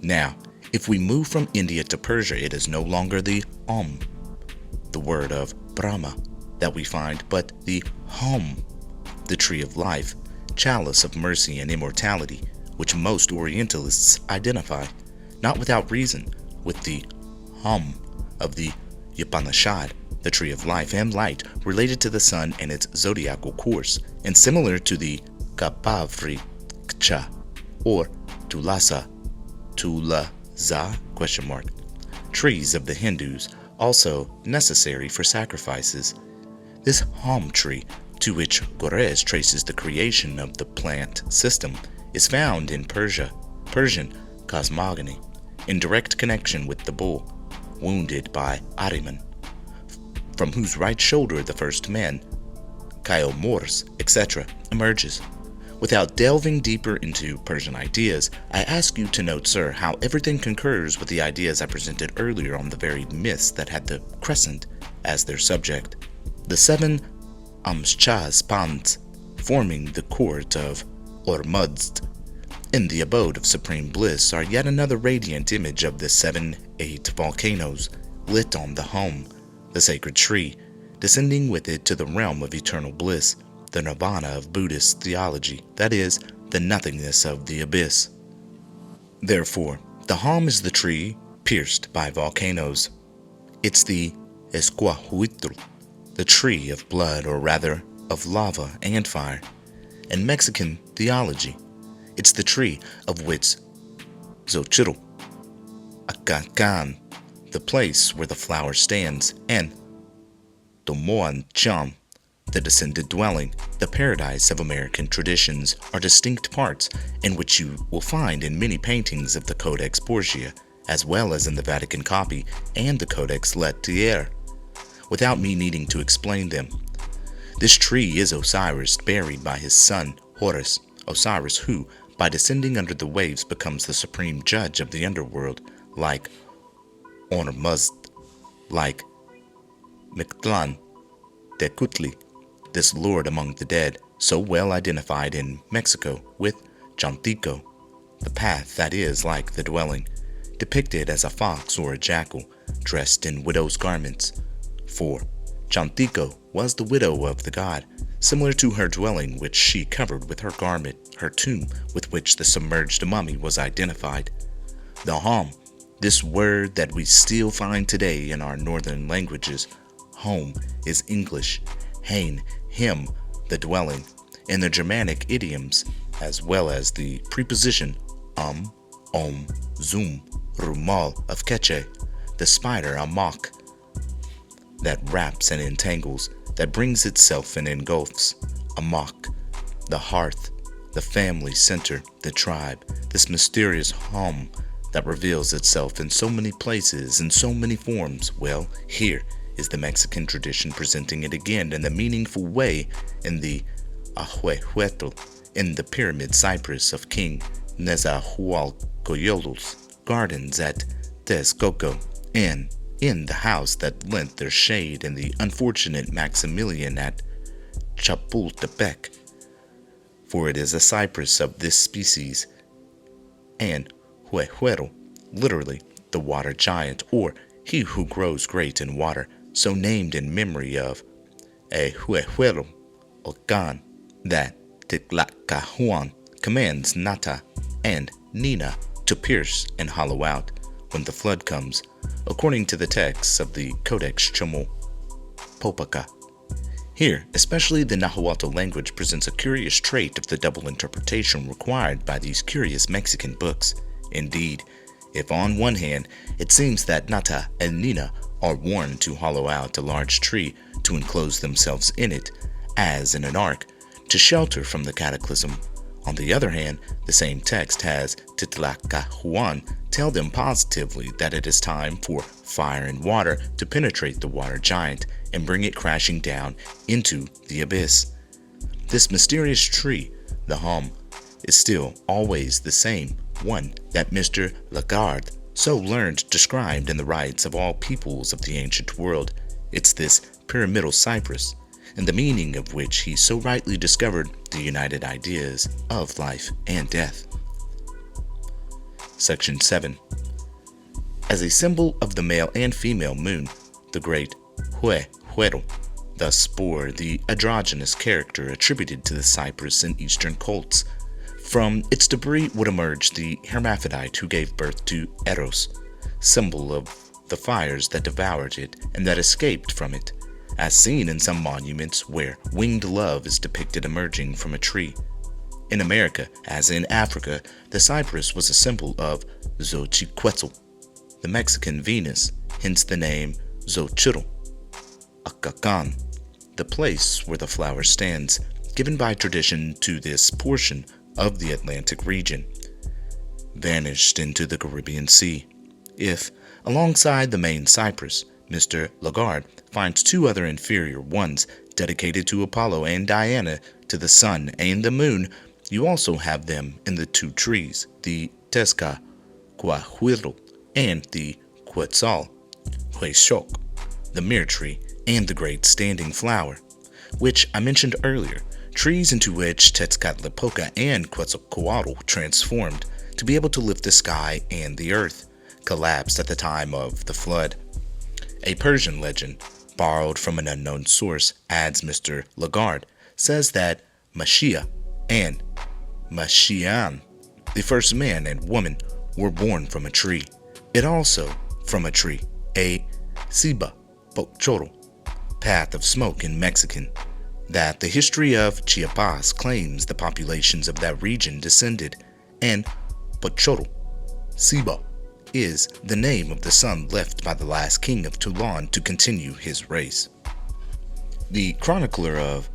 Now, if we move from India to Persia, it is no longer the the word of Brahma, that we find, but the hum, the tree of life, chalice of mercy and immortality, which most Orientalists identify, not without reason, with the hum of the Upanishad, the tree of life and light related to the sun and its zodiacal course, and similar to the Kapavriksha or Tulasa, Tulaza, trees of the Hindus, also necessary for sacrifices. This hum tree, to which Gores traces the creation of the plant system, is found in Persian cosmogony, in direct connection with the bull, wounded by Ahriman, from whose right shoulder the first man, Kaiomors, etc., emerges. Without delving deeper into Persian ideas, I ask you to note, sir, how everything concurs with the ideas I presented earlier on the varied myths that had the crescent as their subject. The 7 Amshchas Pans, forming the court of Ormuzd, in the abode of supreme bliss, are yet another radiant image of the 7-8 volcanoes lit on the home, the sacred tree, descending with it to the realm of eternal bliss, the nirvana of Buddhist theology, that is, the nothingness of the abyss. Therefore, the hom is the tree pierced by volcanoes. It's the Esquahuitl, the tree of blood, or rather, of lava and fire. In Mexican theology, it's the tree of which Xochitl, Acacan, the place where the flower stands, and Tomoanchan, the descended dwelling, the paradise of American traditions, are distinct parts in which you will find in many paintings of the Codex Borgia, as well as in the Vatican copy and the Codex Laetier, without me needing to explain them. This tree is Osiris, buried by his son Horus, Osiris who, by descending under the waves, becomes the supreme judge of the underworld, like Ormuzd, like Mictlan, Tecutli, this lord among the dead, so well identified in Mexico with Chantico, the path that is like the dwelling, depicted as a fox or a jackal, dressed in widow's garments. For Chantico was the widow of the god, similar to her dwelling which she covered with her garment, her tomb with which the submerged mummy was identified. The hom, this word that we still find today in our northern languages, home is English, hain, him, the dwelling, in the Germanic idioms, as well as the preposition zum, rumal of Quechua, the spider amok, that wraps and entangles, that brings itself and engulfs, amok, the hearth, the family center, the tribe, this mysterious home that reveals itself in so many places, in so many forms. Well, here is the Mexican tradition presenting it again in a meaningful way in the Ahuehuetl, in the pyramid cypress of King Nezahualcoyol's gardens at Texcoco, and in the house that lent their shade in the unfortunate Maximilian at Chapultepec, for it is a cypress of this species, and Huehuetl, literally the water giant, or he who grows great in water, so named in memory of a Huehuero or Gan that Tlatoani commands Nata and Nina to pierce and hollow out when the flood comes, according to the texts of the Codex Popaca. Here, especially the Nahuatl language presents a curious trait of the double interpretation required by these curious Mexican books. Indeed, if on one hand it seems that Nata and Nina are warned to hollow out a large tree to enclose themselves in it, as in an ark, to shelter from the cataclysm, on the other hand, the same text has Tlatoani tell them positively that it is time for fire and water to penetrate the water giant and bring it crashing down into the abyss. This mysterious tree, the hum, is still always the same one that Mr. Lagarde so learned described in the rites of all peoples of the ancient world. It's this pyramidal cypress, and the meaning of which he so rightly discovered the united ideas of life and death. Section 7. As a symbol of the male and female moon, the great Huehuero thus bore the androgynous character attributed to the cypress in Eastern cults. From its debris would emerge the hermaphrodite who gave birth to Eros, symbol of the fires that devoured it and that escaped from it, as seen in some monuments where winged love is depicted emerging from a tree. In America, as in Africa, the cypress was a symbol of Xochiquetzal, the Mexican Venus, hence the name Xochitl. Acacan, the place where the flower stands, given by tradition to this portion of the Atlantic region, vanished into the Caribbean Sea. If, alongside the main cypress, Mr. Lagarde finds two other inferior ones dedicated to Apollo and Diana, to the sun and the moon, you also have them in the two trees, the Tezcatlipoca and the Quetzal, Huixoc, the myrrh tree, and the great standing flower, which I mentioned earlier, trees into which Tezcatlipoca and Quetzalcoatl transformed to be able to lift the sky and the earth, collapsed at the time of the flood. A Persian legend, borrowed from an unknown source, adds Mr. Lagarde, says that Mashia and Mashian, the first man and woman, were born from a tree. It also, from a tree, a Ciba Pochoro, path of smoke in Mexican, that the history of Chiapas claims the populations of that region descended, and Pochoro, Ciba, is the name of the son left by the last king of Toulon to continue his race. The chronicler of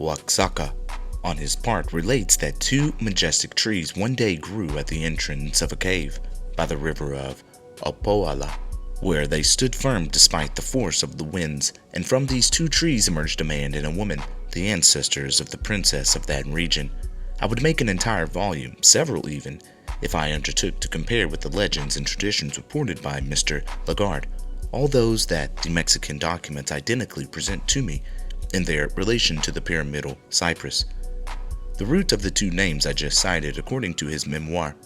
Oaxaca, on his part, relates that two majestic trees one day grew at the entrance of a cave by the river of Opoala, where they stood firm despite the force of the winds, and from these two trees emerged a man and a woman, the ancestors of the princess of that region. I would make an entire volume, several even, if I undertook to compare with the legends and traditions reported by Mr. Lagarde, all those that the Mexican documents identically present to me in their relation to the pyramidal cypress. The root of the two names I just cited, according to his memoir,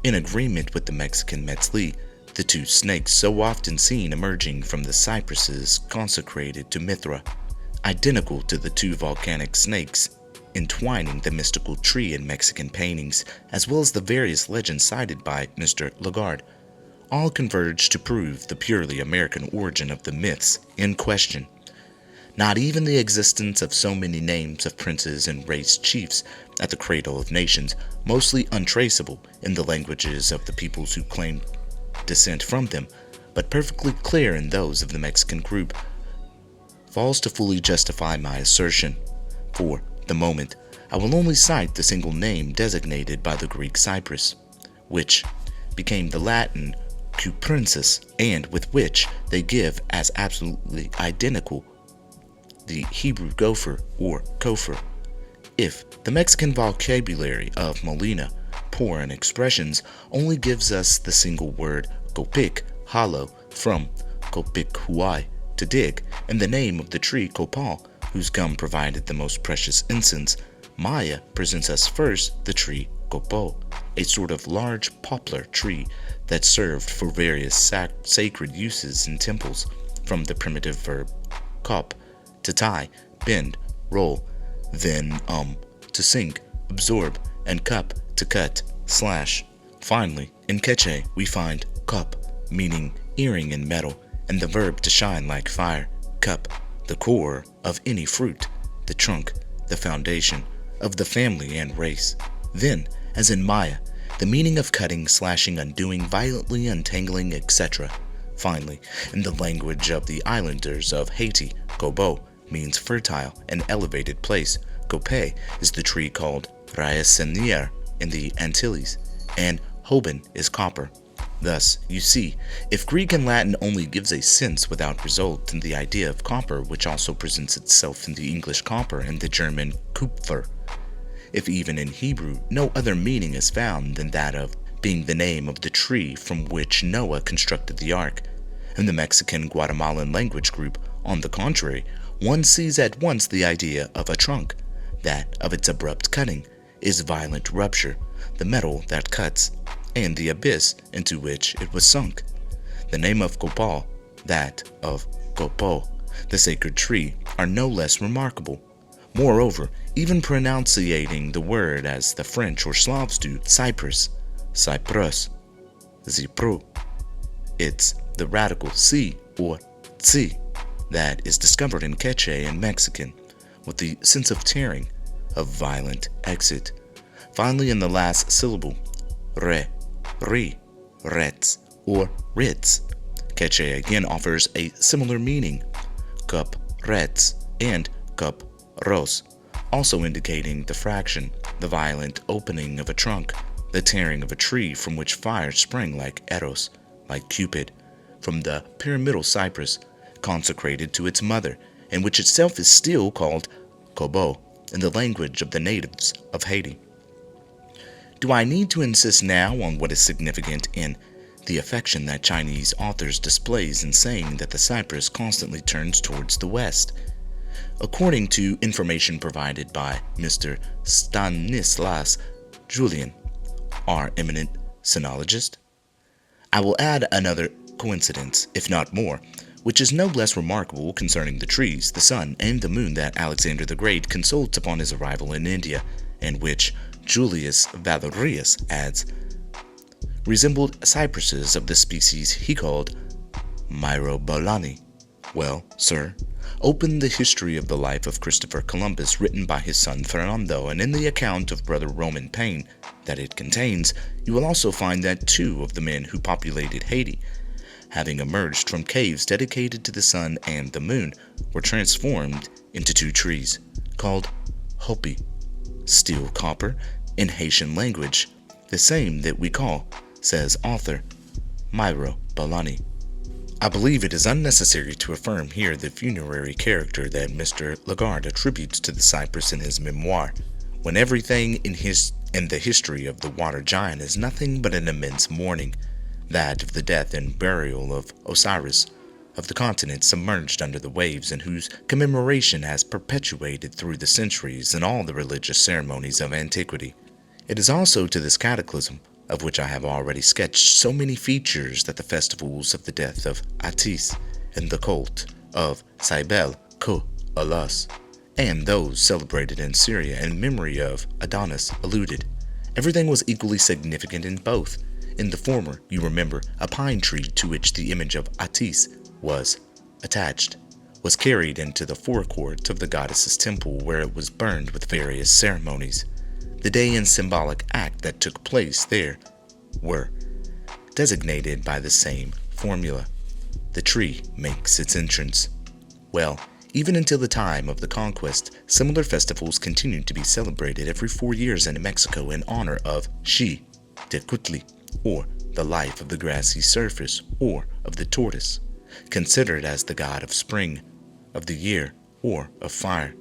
in agreement with the Mexican Metzli, the two snakes so often seen emerging from the cypresses consecrated to Mithra, identical to the two volcanic snakes entwining the mystical tree in Mexican paintings, as well as the various legends cited by Mr. Lagarde, all converge to prove the purely American origin of the myths in question. Not even the existence of so many names of princes and race chiefs at the cradle of nations, mostly untraceable in the languages of the peoples who claimed descent from them, but perfectly clear in those of the Mexican group, falls to fully justify my assertion. For the moment, I will only cite the single name designated by the Greek cypress, which became the Latin cuprensis, and with which they give as absolutely identical the Hebrew gopher or kopher. If the Mexican vocabulary of Molina, poor in expressions, only gives us the single word copic, hollow, from copic huay, to dig, and the name of the tree copal, whose gum provided the most precious incense, Maya presents us first the tree copo, a sort of large poplar tree that served for various sacred uses in temples, from the primitive verb kop, to tie, bend, roll, then to sink, absorb, and cup, to cut, slash. Finally, in Quechua, we find kop, meaning earring in metal, and the verb to shine like fire, cup, the core of any fruit, the trunk, the foundation of the family and race. Then, as in Maya, the meaning of cutting, slashing, undoing, violently untangling, etc. Finally, in the language of the islanders of Haiti, gobo means fertile and elevated place. Gope is the tree called raicinier in the Antilles, and hoban is copper. Thus, you see, if Greek and Latin only gives a sense without result, then the idea of copper, which also presents itself in the English copper and the German Kupfer, if even in Hebrew no other meaning is found than that of being the name of the tree from which Noah constructed the ark. In the Mexican Guatemalan language group, on the contrary, one sees at once the idea of a trunk, that of its abrupt cutting is violent rupture, the metal that cuts, and the abyss into which it was sunk. The name of Copal, that of Copo, the sacred tree, are no less remarkable. Moreover, even pronunciating the word as the French or Slavs do, cypress, cyprus, zipru, it's the radical C or tsi that is discovered in Quechua and Mexican, with the sense of tearing, of violent exit. Finally, in the last syllable, re, ri, rets, or rits, Quechua again offers a similar meaning, cup rets and cup ros, also indicating the fraction, the violent opening of a trunk, the tearing of a tree from which fire sprang like Eros, like Cupid, from the pyramidal cypress, consecrated to its mother, and which itself is still called Kobo in the language of the natives of Haiti. Do I need to insist now on what is significant in the affection that Chinese authors displays in saying that the cypress constantly turns towards the west? According to information provided by Mr. Stanislas Julien, our eminent sinologist, I will add another coincidence, if not more, which is no less remarkable concerning the trees, the sun, and the moon that Alexander the Great consults upon his arrival in India, and which Julius Valerius adds, resembled cypresses of the species he called myrobolani. Well, sir, open the history of the life of Christopher Columbus written by his son Fernando, and in the account of Brother Roman Payne that it contains, you will also find that two of the men who populated Haiti, having emerged from caves dedicated to the sun and the moon, were transformed into two trees, called hopi, steel copper, in Haitian language, the same that we call, says author, myrobolani. I believe it is unnecessary to affirm here the funerary character that Mr. Lagarde attributes to the cypress in his memoir, when everything in the history of the water giant is nothing but an immense mourning, that of the death and burial of Osiris, of the continent submerged under the waves, and whose commemoration has perpetuated through the centuries in all the religious ceremonies of antiquity. It is also to this cataclysm, of which I have already sketched so many features, that the festivals of the death of Atis and the cult of Cybele Ku Alas, and those celebrated in Syria in memory of Adonis, alluded. Everything was equally significant in both. In the former, you remember, a pine tree to which the image of Atis was attached was carried into the forecourt of the goddess's temple, where it was burned with various ceremonies. The day and symbolic act that took place there were designated by the same formula. The tree makes its entrance. Well, even until the time of the conquest, similar festivals continued to be celebrated every 4 years in Mexico in honor of Xi Tecutli, or the life of the grassy surface, or of the tortoise, considered as the god of spring, of the year, or of fire,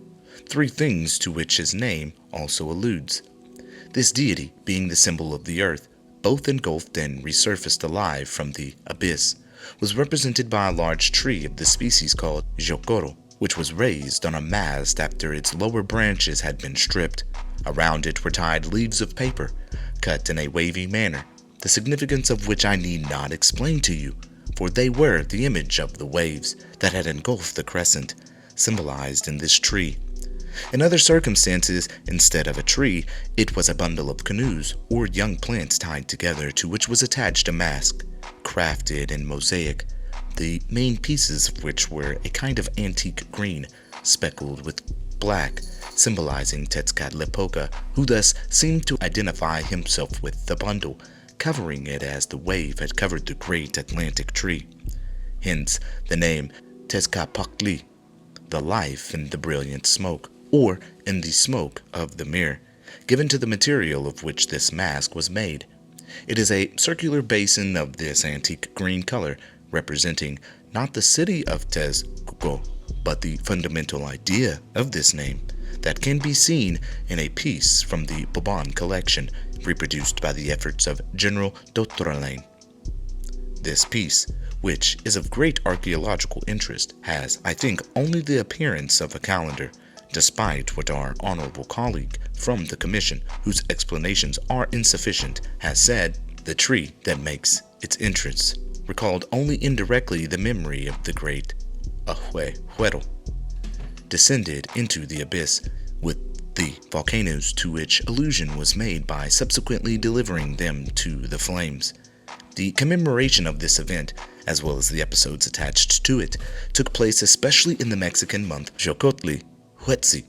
three things to which his name also alludes. This deity, being the symbol of the earth, both engulfed and resurfaced alive from the abyss, was represented by a large tree of the species called jocoro, which was raised on a mast after its lower branches had been stripped. Around it were tied leaves of paper, cut in a wavy manner, the significance of which I need not explain to you, for they were the image of the waves that had engulfed the crescent, symbolized in this tree. In other circumstances, instead of a tree, it was a bundle of canoes or young plants tied together to which was attached a mask, crafted in mosaic, the main pieces of which were a kind of antique green, speckled with black, symbolizing Tezcatlipoca, who thus seemed to identify himself with the bundle, covering it as the wave had covered the great Atlantic tree. Hence the name Tezcatlipoca, the life in the brilliant smoke, or in the smoke of the mirror, given to the material of which this mask was made. It is a circular basin of this antique green color, representing not the city of Tezcuco, but the fundamental idea of this name, that can be seen in a piece from the Bourbourg collection, reproduced by the efforts of General Tlatoani. This piece, which is of great archaeological interest, has, I think, only the appearance of a calendar, despite what our honorable colleague from the commission, whose explanations are insufficient, has said. The tree that makes its entrance recalled only indirectly the memory of the great Ahuehuero, descended into the abyss with the volcanoes, to which allusion was made by subsequently delivering them to the flames. The commemoration of this event, as well as the episodes attached to it, took place especially in the Mexican month Xocotli Huetzi,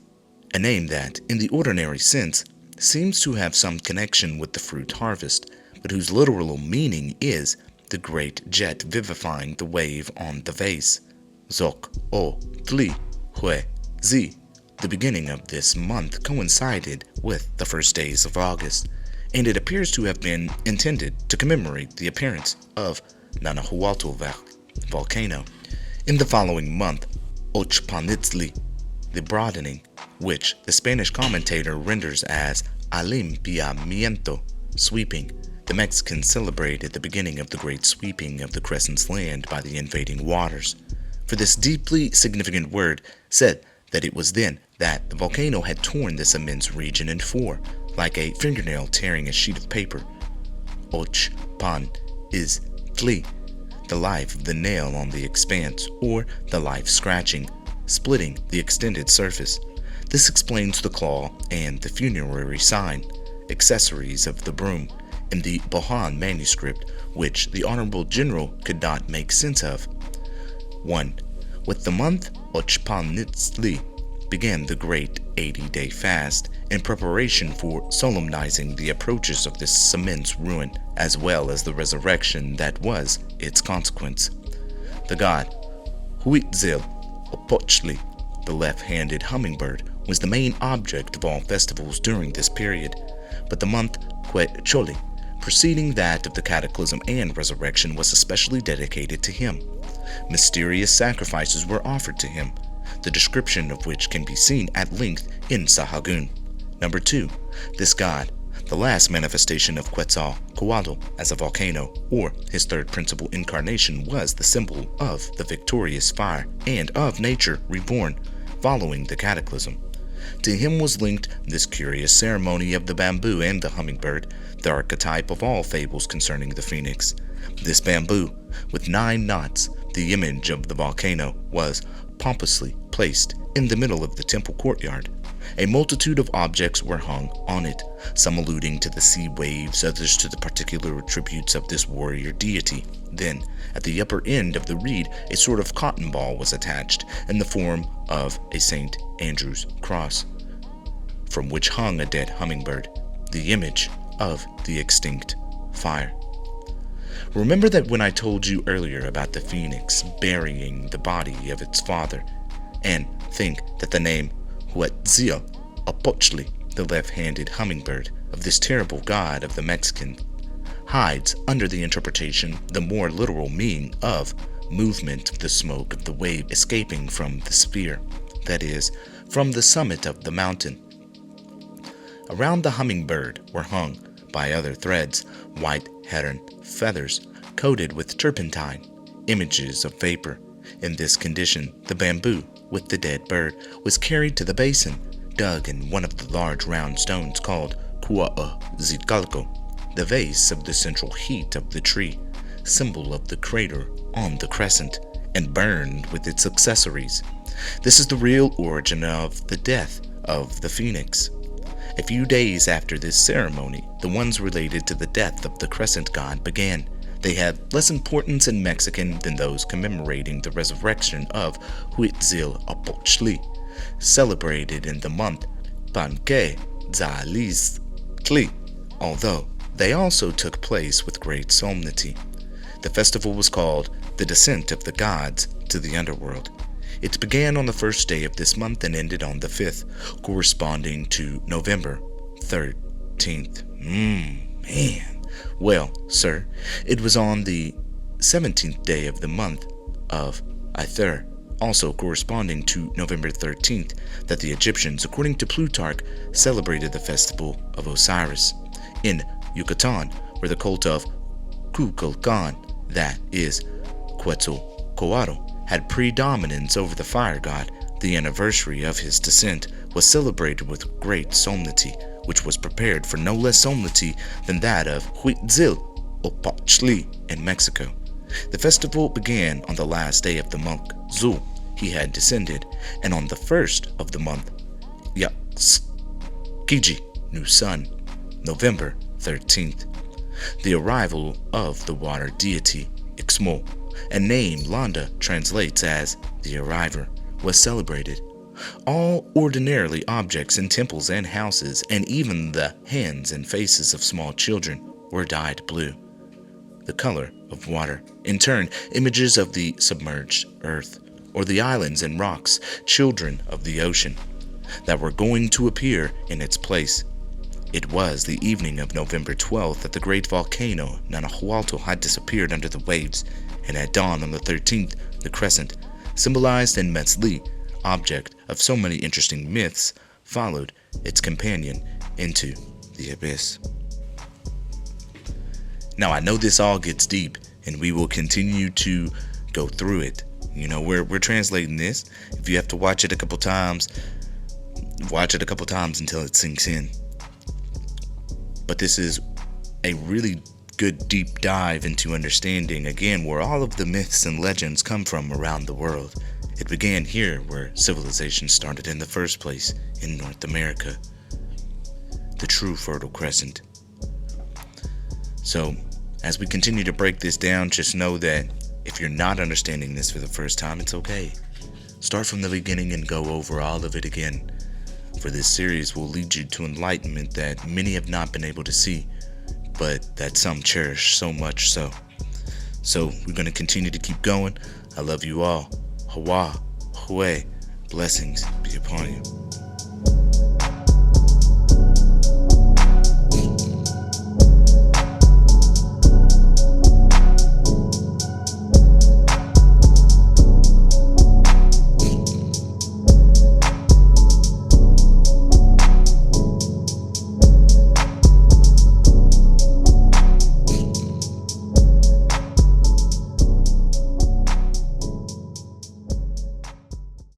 a name that, in the ordinary sense, seems to have some connection with the fruit harvest, but whose literal meaning is the great jet vivifying the wave on the vase. Zoc o Tli Hue Zi. The beginning of this month coincided with the first days of August, and it appears to have been intended to commemorate the appearance of Nanahuatl volcano. In the following month, Ochpanitzli, the broadening, which the Spanish commentator renders as alimpiamiento, sweeping. The Mexicans celebrated the beginning of the great sweeping of the crescent's land by the invading waters. For this deeply significant word said that it was then that the volcano had torn this immense region in four, like a fingernail tearing a sheet of paper. Ochpan is tli, the life of the nail on the expanse, or the life scratching, splitting the extended surface. This explains the claw and the funerary sign, accessories of the broom, in the Bohan manuscript, which the Honorable General could not make sense of. 1. With the month Ochpanitzli began the great 80-day fast in preparation for solemnizing the approaches of this immense ruin, as well as the resurrection that was its consequence. The god Huitzilopochtli, the left-handed hummingbird, was the main object of all festivals during this period, but the month Quecholi, preceding that of the cataclysm and resurrection, was especially dedicated to him. Mysterious sacrifices were offered to him, the description of which can be seen at length in Sahagun. Number 2. This god, the last manifestation of Quetzalcoatl as a volcano, or his third principal incarnation, was the symbol of the victorious fire and of nature reborn following the cataclysm. To him was linked this curious ceremony of the bamboo and the hummingbird, the archetype of all fables concerning the phoenix. This bamboo, with 9 knots, the image of the volcano, was pompously placed in the middle of the temple courtyard. A multitude of objects were hung on it, some alluding to the sea waves, others to the particular attributes of this warrior deity. Then, at the upper end of the reed, a sort of cotton ball was attached in the form of a St. Andrew's cross, from which hung a dead hummingbird, the image of the extinct fire. Remember that when I told you earlier about the phoenix burying the body of its father, and think that the name Huitzilopochtli, the left-handed hummingbird of this terrible god of the Mexican, hides under the interpretation the more literal meaning of movement of the smoke of the wave escaping from the sphere, that is, from the summit of the mountain. Around the hummingbird were hung, by other threads, white heron feathers coated with turpentine, images of vapor. In this condition, the bamboo with the dead bird was carried to the basin, dug in one of the large round stones called Zagreus, the vase of the central heat of the tree, symbol of the crater on the crescent, and burned with its accessories. This is the real origin of the death of the phoenix. A few days after this ceremony, the ones related to the death of the crescent god began. They had less importance in Mexican than those commemorating the resurrection of Huitzilopochtli, celebrated in the month Panque Tzaliztli, although they also took place with great solemnity. The festival was called the Descent of the Gods to the Underworld. It began on the first day of this month and ended on the 5th, corresponding to November 13th. Man. Well, sir, it was on the 17th day of the month of Ithur, also corresponding to November 13th, that the Egyptians, according to Plutarch, celebrated the festival of Osiris. In Yucatan, where the cult of Kukulkan, that is, Quetzalcoatl, had predominance over the fire god, the anniversary of his descent was celebrated with great solemnity, which was prepared for no less solemnity than that of Huitzilopochtli in Mexico. The festival began on the last day of the month Zul, he had descended, and on the first of the month Yaxkiji, new sun, November 13th. The arrival of the water deity Ixmo, a name Landa translates as the arriver, was celebrated. All ordinarily objects in temples and houses, and even the hands and faces of small children, were dyed blue, the color of water. In turn, images of the submerged earth, or the islands and rocks, children of the ocean, that were going to appear in its place. It was the evening of November 12th that the great volcano Nanahualto had disappeared under the waves, and at dawn on the 13th, the crescent, symbolized in Metzli, object of so many interesting myths, followed its companion into the abyss. Now, I know this all gets deep, and we will continue to go through it. You know, we're translating this. If you have to watch it a couple times, watch it a couple times until it sinks in. But this is a really good deep dive into understanding, again, where all of the myths and legends come from around the world. It began here where civilization started in the first place, in North America, the true Fertile Crescent. So, as we continue to break this down, just know that if you're not understanding this for the first time, it's okay. Start from the beginning and go over all of it again. For this series will lead you to enlightenment that many have not been able to see, but that some cherish so much so. So we're going to continue to keep going. I love you all. Hawa, Hue, blessings be upon you.